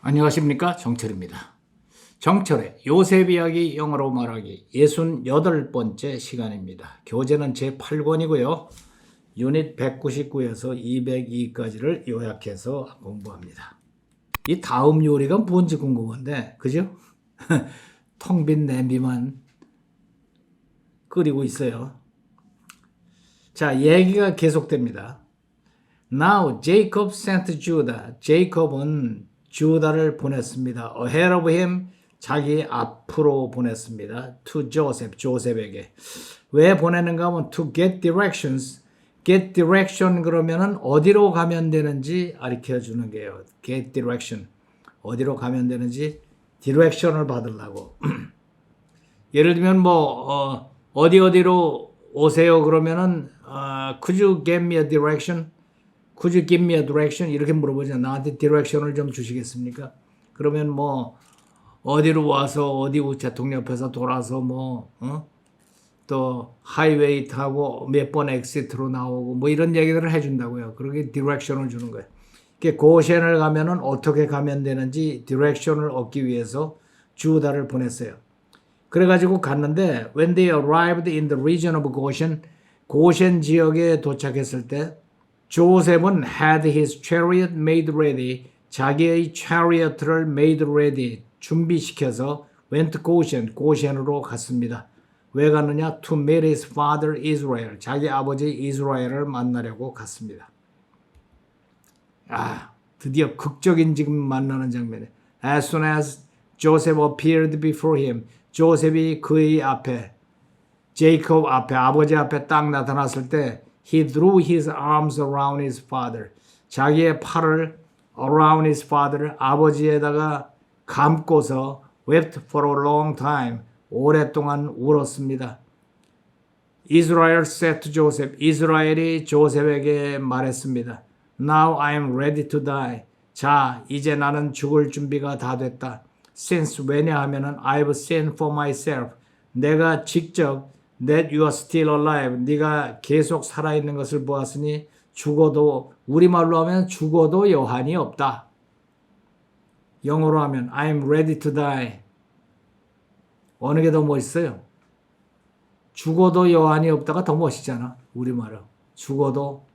안녕하십니까, 정철입니다. 정철의 요셉 이야기 영어로 말하기 68번째 시간입니다. 교재는 제8권이고요. 유닛 199에서 202까지를 요약해서 공부합니다. 이 다음 요리가 뭔지 궁금한데, 그죠? 텅 빈 냄비만 끓이고 있어요. 자, 얘기가 계속됩니다. Now Jacob sent Judah. 제이콥은 주다를 보냈습니다. Ahead of him, 자기 앞으로 보냈습니다. To Joseph, 조셉에게. 왜 보내는가 하면 to get directions. get direction 그러면은 어디로 가면 되는지 가르쳐 주는 게요. get direction. 어디로 가면 되는지 디렉션을 받으려고. 예를 들면 어디로 오세요 그러면은 could you give me a direction? Could you give me a direction? 이렇게 물어보죠. 나한테 디렉션을 좀 주시겠습니까? 그러면 어디로 와서 어디 우체통 옆에서 돌아서 또 하이웨이 타고 몇 번 엑시트로 나오고 이런 얘기들을 해준다고요. 그렇게 디렉션을 주는 거예요. 고센을 가면은 어떻게 가면 되는지 디렉션을 얻기 위해서 주다를 보냈어요. 그래가지고 갔는데 when they arrived in the region of Goshen, 고센 지역에 도착했을 때 조셉은 had his chariot made ready, 자기의 chariot를 made ready, 준비시켜서 went Goshen, 고센으로 갔습니다. 왜 갔느냐? To meet his father Israel, 자기 아버지 이스라엘을 만나려고 갔습니다. 드디어 극적인 지금 만나는 장면에 As soon as Joseph appeared before him, 조셉이 그의 앞에, 제이콥 앞에, 아버지 앞에 딱 나타났을 때 He threw his arms around his father. 자기의 팔을 around his father, 아버지에다가 감고서 wept for a long time. 오랫동안 울었습니다. Israel said to Joseph. 이스라엘이 조셉에게 말했습니다. Now I am ready to die. 자, 이제 나는 죽을 준비가 다 됐다. Since 왜냐하면은 I've sinned for myself. 내가 직접 that you are still alive. 네가 계속 살아있는 것을 보았으니 죽어도, 우리말로 하면 죽어도 여한이 없다. 영어로 하면 I'm ready to die. 어느 게 더 멋있어요? 죽어도 여한이 없다가 더 멋있잖아. 우리말로. 죽어도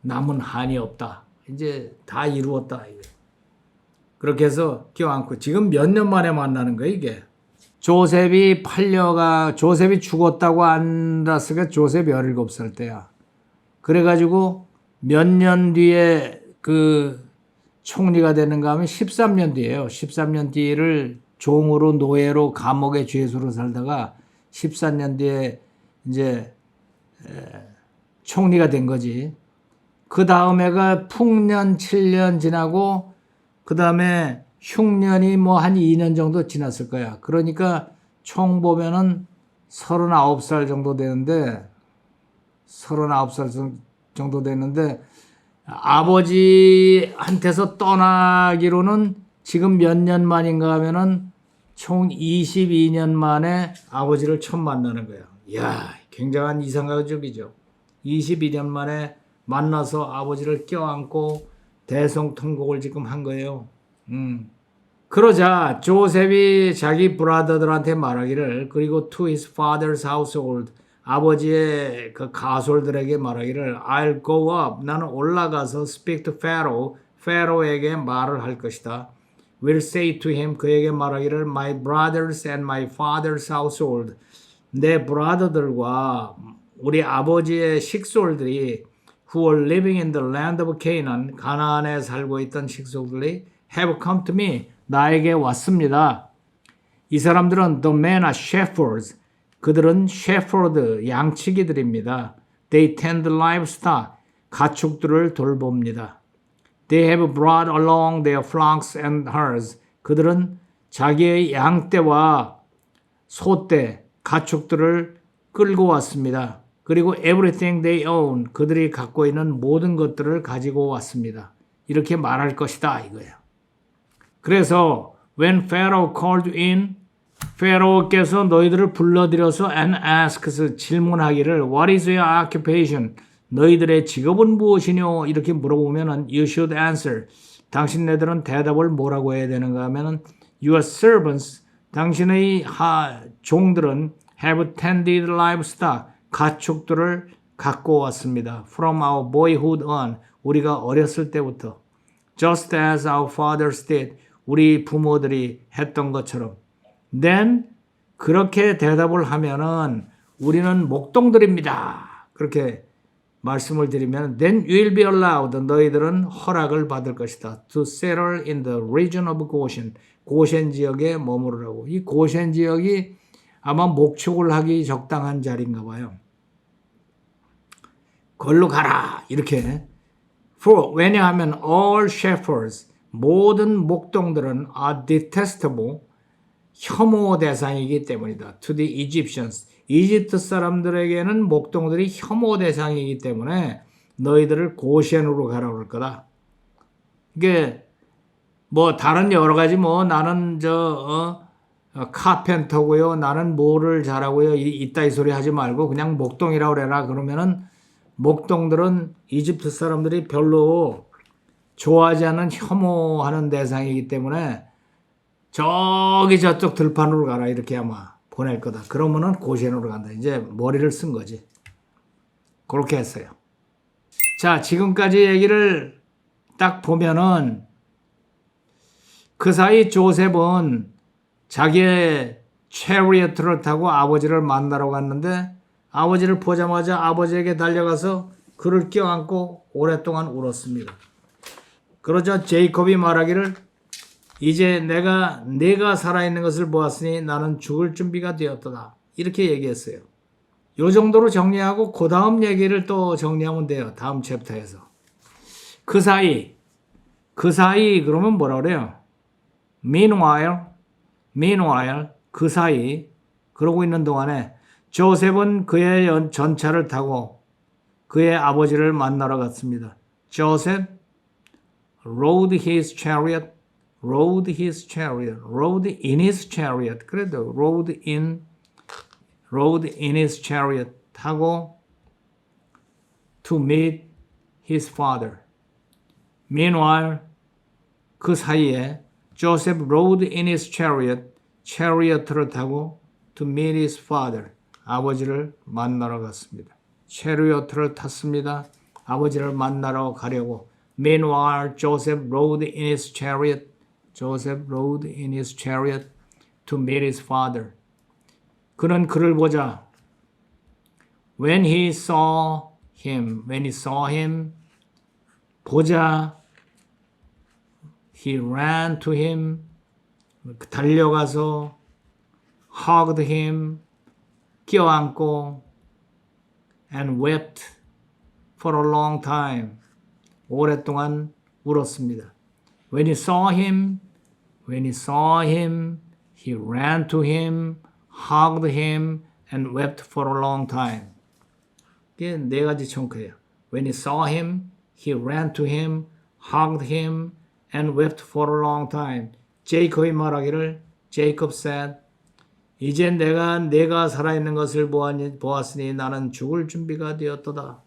남은 한이 없다. 이제 다 이루었다. 그렇게 해서 껴안고 지금 몇 년 만에 만나는 거야 이게. 조셉이 죽었다고 알았으니까 조셉이 17살 때야. 그래가지고 몇 년 뒤에 그 총리가 되는가 하면 13년 뒤에요. 13년 뒤를 종으로 노예로 감옥에 죄수로 살다가 14년 뒤에 이제 총리가 된 거지. 그 다음에가 풍년 7년 지나고 그 다음에 흉년이 한 2년 정도 지났을 거야. 그러니까 총 보면은 39살 정도 되는데, 39살 정도 되는데, 아버지한테서 떠나기로는 지금 몇 년 만인가 하면은 총 22년 만에 아버지를 처음 만나는 거야. 이야, 굉장한 이상가족이죠. 22년 만에 만나서 아버지를 껴안고 대성통곡을 지금 한 거예요. 그러자 조셉이 자기 브라더들한테 말하기를, 그리고 to his father's household, 아버지의 그 가솔들에게 말하기를 I'll go up, 나는 올라가서 speak to Pharaoh, 페로에게 말을 할 것이다. will say to him, 그에게 말하기를 my brothers and my father's household, 내 브라더들과 우리 아버지의 식솔들이 who are living in the land of Canaan, 가나안에 살고 있던 식솔들이 have come to me, 나에게 왔습니다. 이 사람들은 the men are shepherds, 그들은 shepherd, 양치기들입니다. They tend livestock, 가축들을 돌봅니다. They have brought along their flocks and herds, 그들은 자기의 양떼와 소떼, 가축들을 끌고 왔습니다. 그리고 everything they own, 그들이 갖고 있는 모든 것들을 가지고 왔습니다. 이렇게 말할 것이다 이거예요. 그래서 when Pharaoh called in, 페로께서 너희들을 불러들여서 and asks, 질문하기를 what is your occupation, 너희들의 직업은 무엇이뇨? 이렇게 물어보면은 you should answer, 당신네들은 대답을 뭐라고 해야 되는가 하면은 Your servants, 당신의 종들은 have tended livestock, 가축들을 갖고 왔습니다. From our boyhood on, 우리가 어렸을 때부터. Just as our fathers did, 우리 부모들이 했던 것처럼. Then, 그렇게 대답을 하면은 우리는 목동들입니다. 그렇게 말씀을 드리면 then you will be allowed, 너희들은 허락을 받을 것이다. To settle in the region of Goshen, 고센 지역에 머무르라고. 이 고센 지역이 아마 목축을 하기 적당한 자리인가 봐요. 걸로 가라 이렇게. For, 왜냐하면 all shepherds, 모든 목동들은 are detestable, 혐오 대상이기 때문이다. To the Egyptians, 이집트 사람들에게는 목동들이 혐오 대상이기 때문에 너희들을 고센으로 가라 그럴 거다. 이게 뭐 다른 여러 가지 뭐 나는 카펜터고요. 나는 뭐를 잘하고요. 이따위 소리 하지 말고 그냥 목동이라고 그래라. 그러면은 목동들은 이집트 사람들이 별로 좋아하지 않는 혐오하는 대상이기 때문에 저기 저쪽 들판으로 가라 이렇게 아마 보낼 거다. 그러면은 고센으로 간다. 이제 머리를 쓴 거지. 그렇게 했어요. 자, 지금까지 얘기를 딱 보면은 그 사이 조셉은 자기의 체리어트를 타고 아버지를 만나러 갔는데 아버지를 보자마자 아버지에게 달려가서 그를 껴안고 오랫동안 울었습니다. 그러자 제이콥이 말하기를 이제 네가 살아있는 것을 보았으니 나는 죽을 준비가 되었다. 이렇게 얘기했어요. 요 정도로 정리하고 그 다음 얘기를 또 정리하면 돼요. 다음 챕터에서. 그 사이 그러면 뭐라 그래요? Meanwhile, 그 사이 그러고 있는 동안에 조셉은 그의 전차를 타고 그의 아버지를 만나러 갔습니다. Joseph rode in his chariot. 그래도 rode in his chariot 타고 to meet his father. Meanwhile, 그 사이에 Joseph rode in his chariot를 타고 to meet his father. 아버지를 만나러 갔습니다. chariot를 탔습니다. 아버지를 만나러 가려고. Meanwhile, Joseph rode in his chariot to meet his father. 그는 그를 보자. When he saw him, 보자. He ran to him, 달려가서 hugged him, 껴안고 and wept for a long time. 오랫동안 울었습니다. When he saw him, he ran to him, hugged him and wept for a long time. 이게 네 가지 청크예요. When he saw him, he ran to him, hugged him and wept for a long time. 제이콥이 말하기를 Jacob said, 이제 내가 살아있는 것을 보았으니 나는 죽을 준비가 되었도다.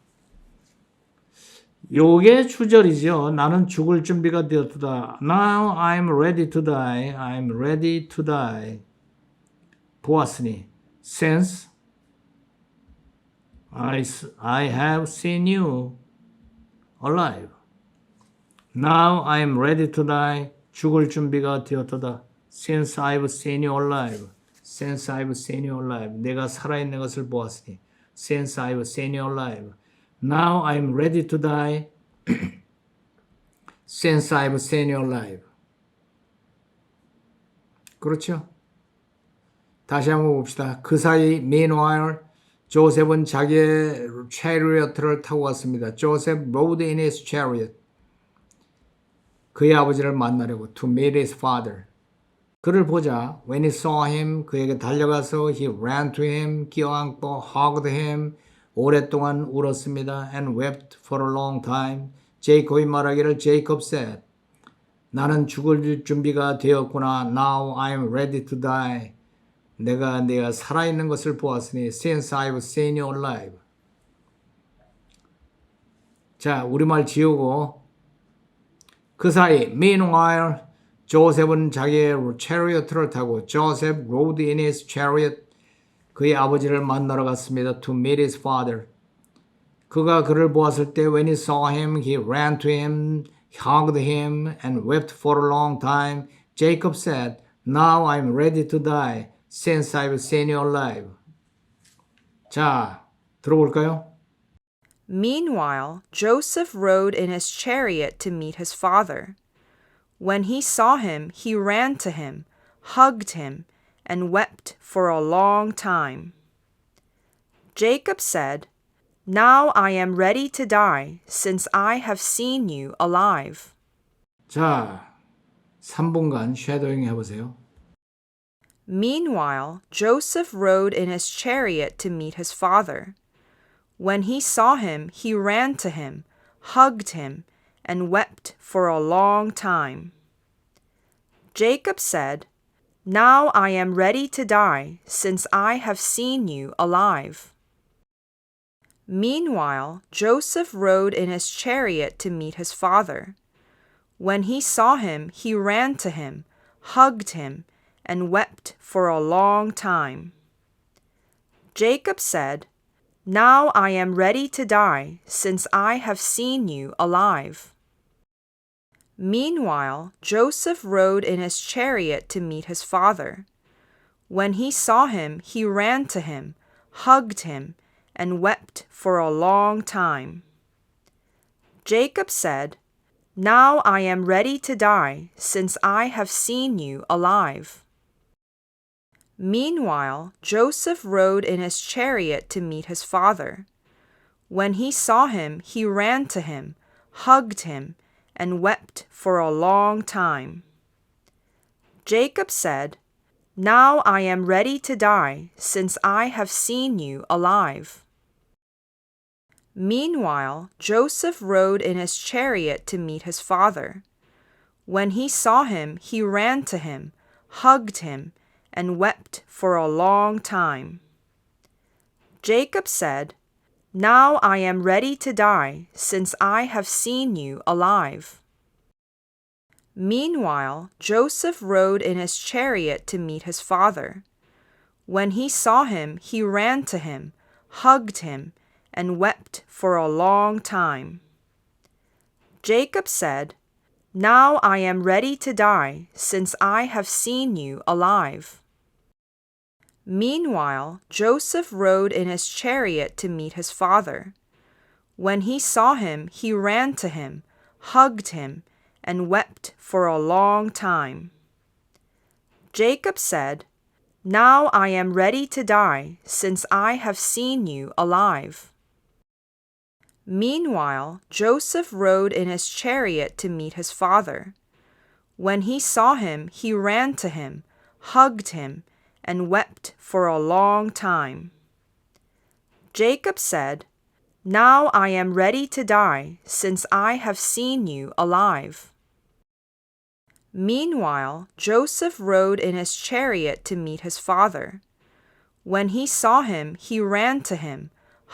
요게 주절이죠. 나는 죽을 준비가 되었도다. Now I'm ready to die. 보았으니 since I have seen you alive. Now I'm ready to die. 죽을 준비가 되었도다. Since I've seen you alive. 내가 살아있는 것을 보았으니. Since I've seen you alive. Now I'm ready to die. Since I've seen you alive. 그렇죠? 다시 한번 봅시다. 그 사이 meanwhile 조셉은 자기의 chariot를 타고 왔습니다. Joseph rode in his chariot. 그의 아버지를 만나려고 to meet his father. 그를 보자. When he saw him, 그에게 달려가서 he ran to him, 껴안고 hugged him, 오랫동안 울었습니다. And wept for a long time. 제이콥이 말하기를 Jacob said, 나는 죽을 준비가 되었구나. Now I'm ready to die. 내가 살아있는 것을 보았으니 since I've seen you alive. 자, 우리말 지우고 그 사이 meanwhile 조셉은 자기의 chariot를 타고 Joseph rode in his chariot 그의 아버지를 만나러 갔습니다. To meet his father. 그가 그를 보았을 때 when he saw him, he ran to him, hugged him, and wept for a long time. Jacob said, Now I'm ready to die, since I've seen you alive. 자, 들어볼까요? Meanwhile, Joseph rode in his chariot to meet his father. When he saw him, he ran to him, hugged him, and wept for a long time. Jacob said, Now I am ready to die, since I have seen you alive. 자, 3분간 쉐도잉 해보세요. Meanwhile, Joseph rode in his chariot to meet his father. When he saw him, he ran to him, hugged him, and wept for a long time. Jacob said, Now I am ready to die, since I have seen you alive. Meanwhile, Joseph rode in his chariot to meet his father. When he saw him, he ran to him, hugged him, and wept for a long time. Jacob said, Now I am ready to die, since I have seen you alive. Meanwhile, Joseph rode in his chariot to meet his father. When he saw him, he ran to him, hugged him, and wept for a long time. Jacob said, Now I am ready to die, since I have seen you alive. Meanwhile, Joseph rode in his chariot to meet his father. When he saw him, he ran to him, hugged him, and wept for a long time. Jacob said, Now I am ready to die, since I have seen you alive. Meanwhile, Joseph rode in his chariot to meet his father. When he saw him, he ran to him, hugged him, and wept for a long time. Jacob said, Now I am ready to die, since I have seen you alive. Meanwhile, Joseph rode in his chariot to meet his father. When he saw him, he ran to him, hugged him, and wept for a long time. Jacob said, Now I am ready to die, since I have seen you alive. Meanwhile, Joseph rode in his chariot to meet his father. When he saw him, he ran to him, hugged him, and wept for a long time. Jacob said, Now I am ready to die, since I have seen you alive. Meanwhile, Joseph rode in his chariot to meet his father. When he saw him, he ran to him, hugged him, and wept for a long time. Jacob said, Now I am ready to die, since I have seen you alive. Meanwhile, Joseph rode in his chariot to meet his father. When he saw him, he ran to him,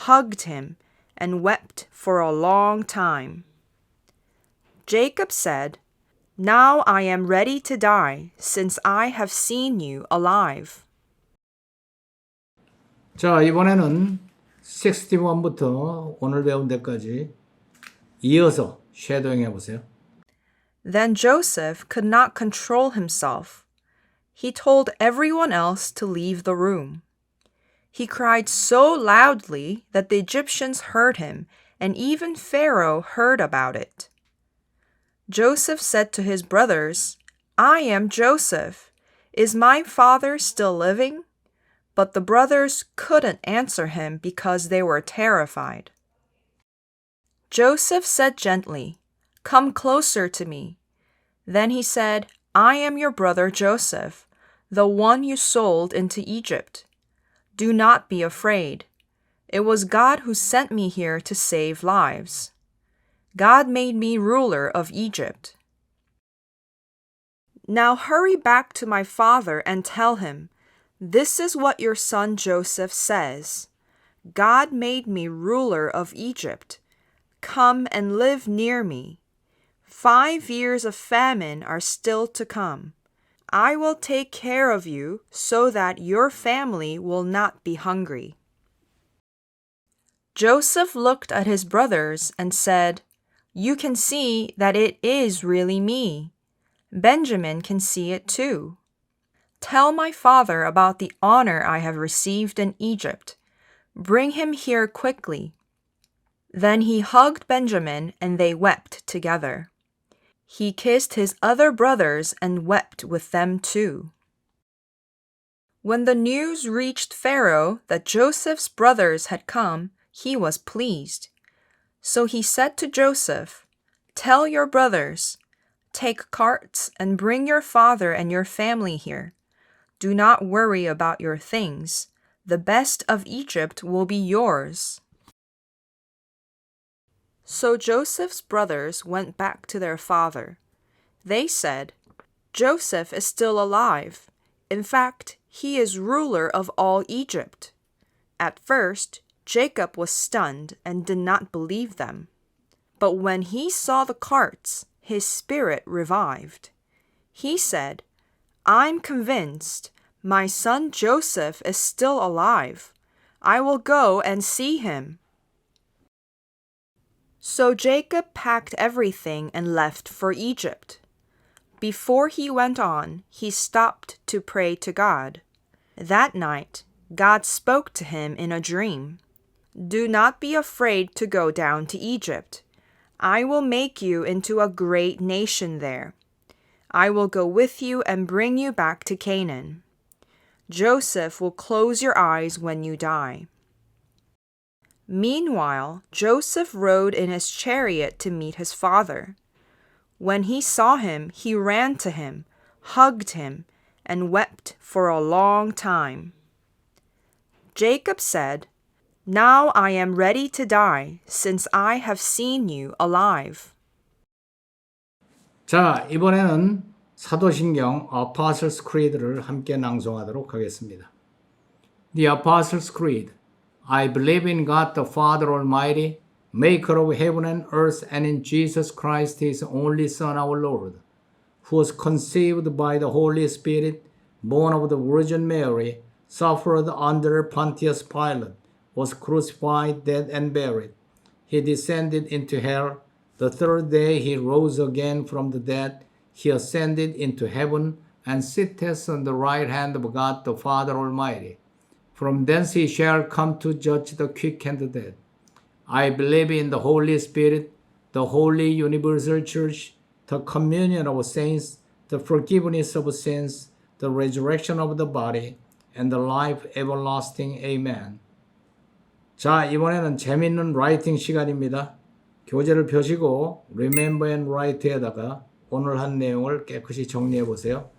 hugged him, and wept for a long time. Jacob said, Now I am ready to die, since I have seen you alive. 자, 이번에는 61부터 오늘 배운 데까지 이어서 쉐도잉 해보세요. Then Joseph could not control himself. He told everyone else to leave the room. He cried so loudly that the Egyptians heard him, and even Pharaoh heard about it. Joseph said to his brothers, I am Joseph. Is my father still living? But the brothers couldn't answer him because they were terrified. Joseph said gently, Come closer to me. Then he said, I am your brother Joseph, the one you sold into Egypt. Do not be afraid. It was God who sent me here to save lives. God made me ruler of Egypt. Now hurry back to my father and tell him, This is what your son Joseph says. God made me ruler of Egypt. Come and live near me. 5 years of famine are still to come. I will take care of you so that your family will not be hungry." Joseph looked at his brothers and said, "You can see that it is really me. Benjamin can see it too. Tell my father about the honor I have received in Egypt. Bring him here quickly." Then he hugged Benjamin and they wept together. He kissed his other brothers and wept with them too. When the news reached Pharaoh that Joseph's brothers had come, he was pleased. So he said to Joseph, "Tell your brothers, take carts and bring your father and your family here. Do not worry about your things. The best of Egypt will be yours." So Joseph's brothers went back to their father. They said, "Joseph is still alive. In fact, he is ruler of all Egypt." At first, Jacob was stunned and did not believe them. But when he saw the carts, his spirit revived. He said, "I'm convinced my son Joseph is still alive. I will go and see him." So Jacob packed everything and left for Egypt. Before he went on, he stopped to pray to God. That night, God spoke to him in a dream. "Do not be afraid to go down to Egypt. I will make you into a great nation there. I will go with you and bring you back to Canaan. Joseph will close your eyes when you die." Meanwhile, Joseph rode in his chariot to meet his father. When he saw him, he ran to him, hugged him, and wept for a long time. Jacob said, "Now I am ready to die, since I have seen you alive." 자, 이번에는 사도신경 Apostles' Creed를 함께 낭송하도록 하겠습니다. The Apostles' Creed. I believe in God the Father Almighty, maker of heaven and earth, and in Jesus Christ, his only Son, our Lord, who was conceived by the Holy Spirit, born of the Virgin Mary, suffered under Pontius Pilate, was crucified, dead, and buried. He descended into hell. The third day he rose again from the dead. He ascended into heaven and sitteth on the right hand of God the Father Almighty. From thence he shall come to judge the quick and the dead. I believe in the Holy Spirit, the holy universal church, the communion of saints, the forgiveness of sins, the resurrection of the body, and the life everlasting. Amen. 자, 이번에는 재밌는 라이팅 시간입니다. 교재를 펴시고 Remember and Write에다가 오늘 한 내용을 깨끗이 정리해 보세요.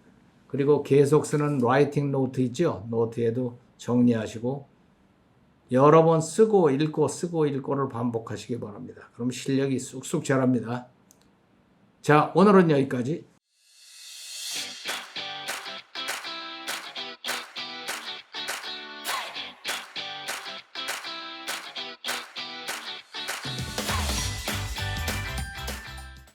그리고 계속 쓰는 라이팅 노트 있죠? 노트에도 정리하시고 여러 번 쓰고 읽고를 반복하시기 바랍니다. 그럼 실력이 쑥쑥 자랍니다. 자, 오늘은 여기까지.